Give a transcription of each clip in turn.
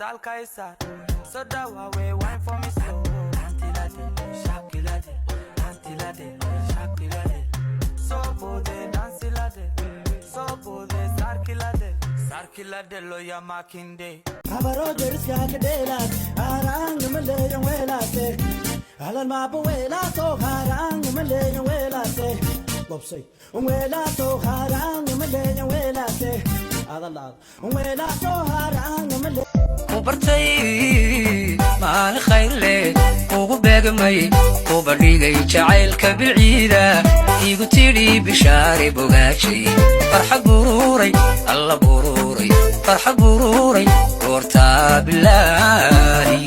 Tal Kaisar. So that way wine for me slow. Antilade, Shakilade, Antilade, Shakilade. So bode dansilade, so bode sarkilade, sarkilade loya makinde. Abaro jeris ya kedelat, arang mele yang welase. Alan mabu welaso harang mele yang welase. Lopsay, welaso harang mele yang welase. Adalal, welaso harang mele. وبرتي مع الخير لي وباقمي وبريقي جعيلك بالعيدة يقتلي بشاري بوغاشي فرحة بروري الله بروري فرحة بروري ورتا بالله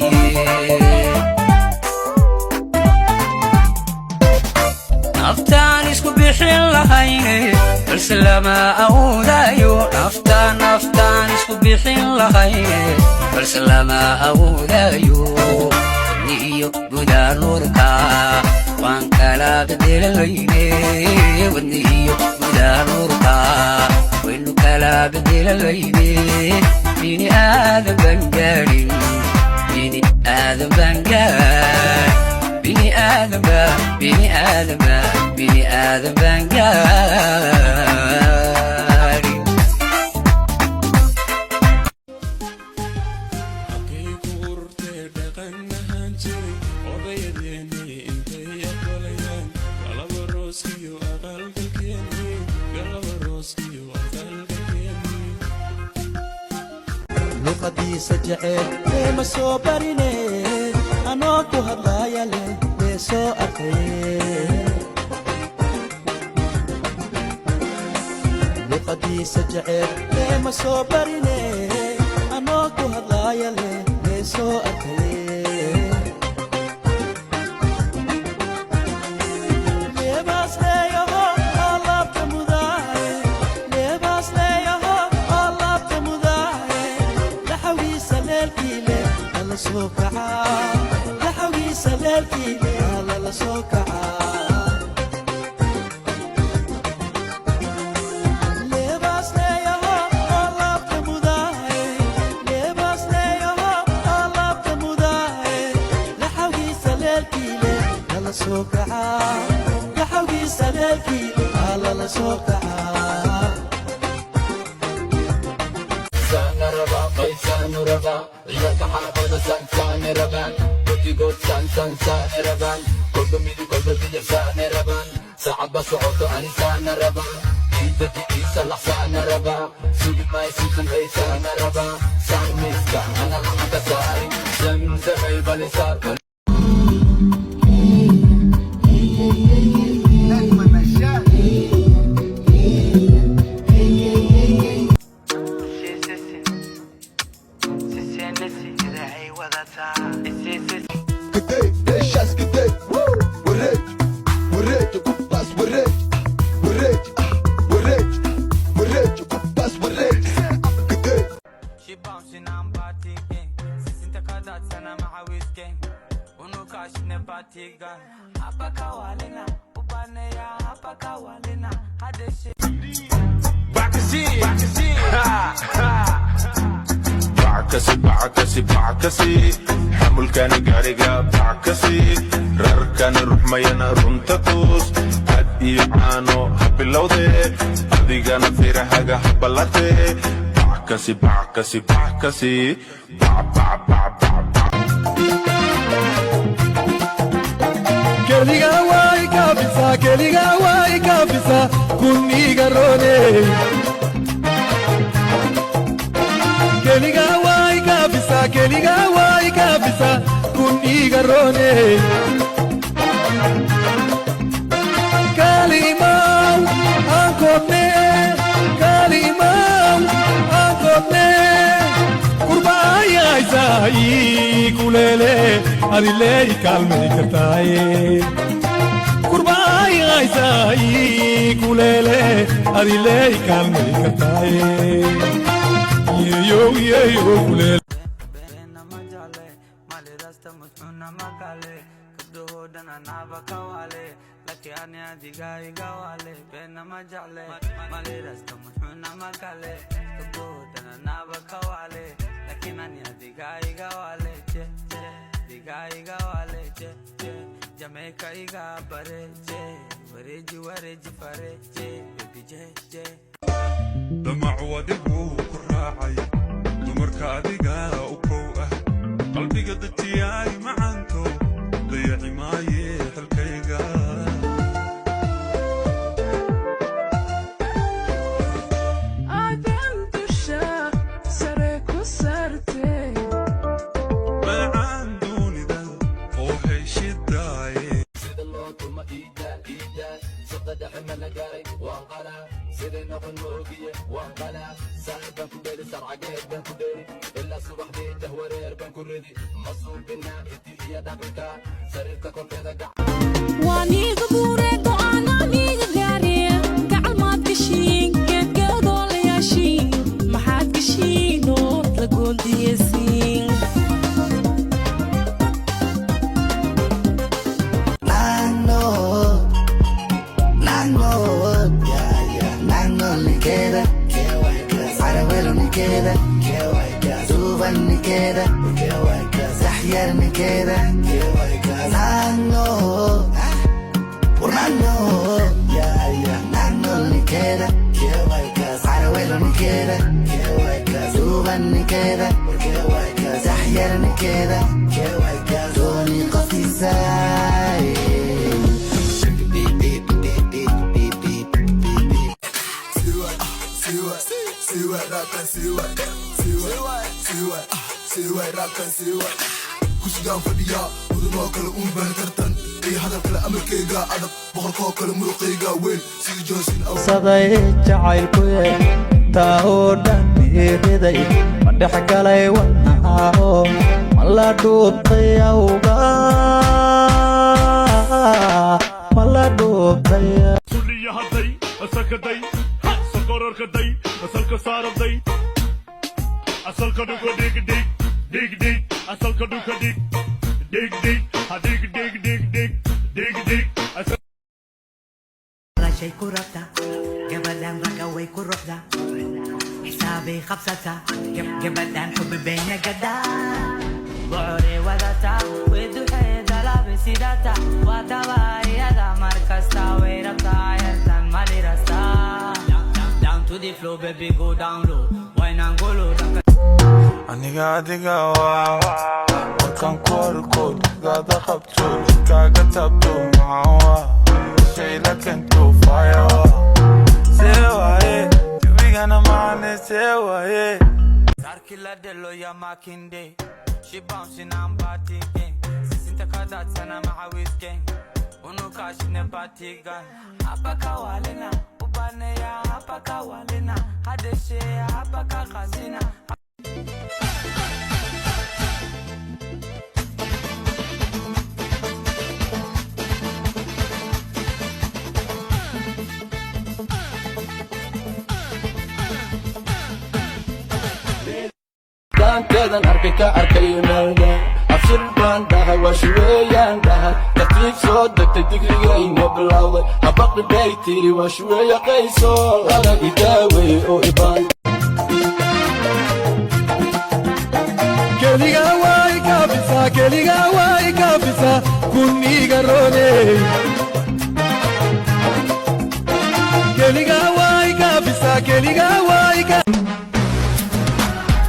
نفتان يسكو بحين لهيني بالسلامة أودايو نفتان يسكو بحين لهيني بالسلامة أودايو ودنيو بدا نوركا وان كلا بدل الويني ودنيو بدا نوركا وينو كلا بدل الويني بيني آدم بنجارين بيني آدم بنجارين بني آدم بني آدم بني آدم بنجاري حقيقة ورتي دقنا هنجري وبيديني انتي يقوليان قلب الروسكي وأقل كيني قلب الروسكي وأقل كيني لقدي سجعت ما صبرني أنا كهضايا لي سو أخي لقدي سجعت ما صبرني أنا كهضايا لي سو أخي لباس ليه الله بتمداي لباس ليه الله بتمداي لحوي سلالكي لي الله سوكعا لحوي سلالكي لي الله سوكعا لباس ليه الله بتمداي لباس ليه الله بتمداي لحوي سلالكي لي الله سوكعا لحوي سلالكي لي الله سوكعا Sanaraba, may sanuraba, ilaga hapon na saneraban, putigot saneraban, kolbumili kolbumili saneraban, saad ba suoto ani sanaraban, ida di isa la sanaraba, sugi may susan ay sanaraba, sanmiska ana lang kasari, samsa ay balisar. كدي الشاس كدي وريت وريت وكباس وريت وريت وريت وريت وكباس وريت كدي She bouncing on party gang. Sisinta kadat sana mahawis gang. Unu kash ne party gang. Hapa kawalina, ubane ya hapa kawalina. Hade shit. بعكسي بعكسي حمل كان قارقة بعكسي رر كان رحمينا رنتتوس هدي عانو هبلودي هدي كان فيرا حاجة هبلتي بعكسي كليغا واي كافيسا كوني غروني كليغا واي كافيسا كوني غروني كلماو أنكمني قرباي عايزاي كوليلي أدلي كالمي كتاي قرباي عايزاي كوليلي أدلي كالمي كتاي يو كوليلي Bena majale, male rasta mutuna makale. gudahoodana naaba ka waale laki ani adiga iga waale beena ma jecle malirasta muxuuna ma kale gudahoodana naaba ka waale lakin ani adiga iga waale je diga iga waale je Jamaica iga bare je wareji fare je baby je damac wadibuu ku raacay dumarka adiga u kow ah qalbiga dadiyay macanto dayaci maaye xilkayga aadan dusha sare ku sarte macaan dunida oo heshidaaye sida loo tuma iida sida dhexe mana gaaray waan qalaa sida noqon ma ogiye waan qalaa saaxib baan ku dheeli sarcageed baan ku dheeli ilaa subaxdii jahwareer baan ku ridi ma suubina hiddi iyo dhaqanka sariirta korkeeda waaniga buure go'aananiga gaariye gacal maad gashiin geedgeedoo la yaashiin maxaad gashiinoo la goondiyeysiin كده دوبني كده سحيرني كده نانو ورنانو نانو كده عرويلني كده دوبني كده سحيرني كده دوني قصيصاي kusigaan fadhiyaa muduboo kale uun baan tartan iyo hadal kale amarkayga adag boqorkoo kale muruqayga weyn sida joosin saday jacaylkuye taa oo dhan iriday ma dhex galay wadnaao ma la dhuubtay awga ma la dhuubtay kulliya hadday asakaday sokororkaday asalka saaraday asalka dhugo dhig asalka dhuga dhig ha dhig رشي كرفتا جبلان رقوي كرفتا حسابي خبصتا جبلان حب بين قدا بعري ودتا ودوحي دلابي سيداتا واتباي يدا مركزتا ويربتا يرتن مالي رستا Down to the floor baby go down low Wine and go low aniga adiga waa markaan ku arkood gaada qabto kaaga taabto maxaan waa shayla kento faya see waaye jubigana maane see waaye Sarkila delo ya makinde She bouncing and party gang Sisinta kadat sana mahawis gang Unu kashine party gang Hapa kawalina Ubane ya hapa kawalina Hadeshe ya hapa kakasina keedan arkay ka arkay meelda afsir baan dhahay waa shuweeyaan dhahay tartiib soo degtay digriga inoo bilowday habaqi bay tiri waa shuweeya qayso adag idaawey oo ibaan keliga way kaafisa kuniga rooney keliga way kaafisa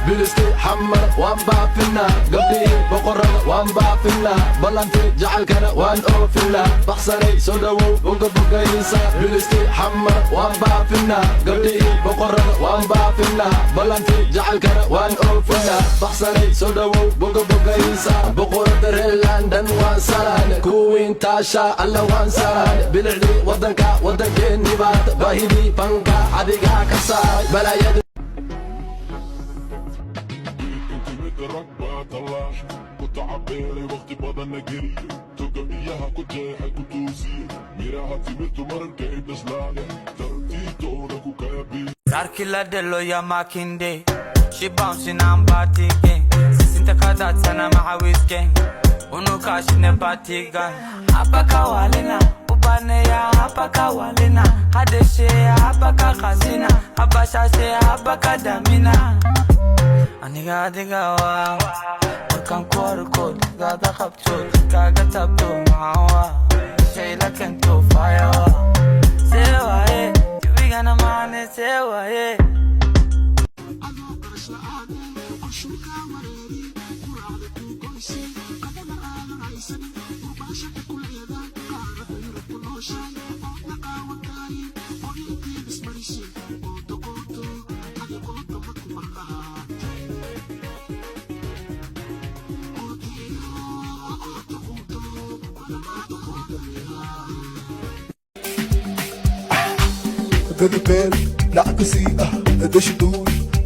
bilisti xamar waan baafinaa gabdhihii boqorada waan baafinaa ballanti jacaylkana waan oofinaa baxsanay soo dhowow bogabogaysa bilisti xamar waan baafinaa gabdhihii boqorada waan baafinaa ballanti jacaylkana waan oofinaa baxsanay soo dhowow bogabogaysa boqorada reer london waan salaane kuwiin taasha alla waan salaane bilicdii waddankeennii baad baahidii banka adiga ka saaray balaayada ربا طلع كنت عبالي وقت بدنا نجري تلقى إياها كنت جايحة كتوسي ميراها تمرت مرن كايب نزلانة ترتيتو لكو كابي Sarkila delo ya makinde She bouncing and party gang Sisinta kadat sana mahawis gang unukashine patigan apaka walina ubane ya apaka walina hadeshe ya apaka khazina abashashe apaka damina aniga adiga wa kan korko gada khabto kaga tabto mawa shayla kento fire sewa you gonna mane sewa Baby baby نعكسي قديش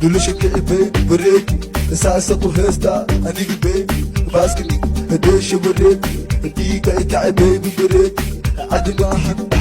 دول شكل بيبي بريكي ساسة وهستا أنيك بيبي باسكني قديش بريكي ديكا إكا بيبي بريكي عدي واحد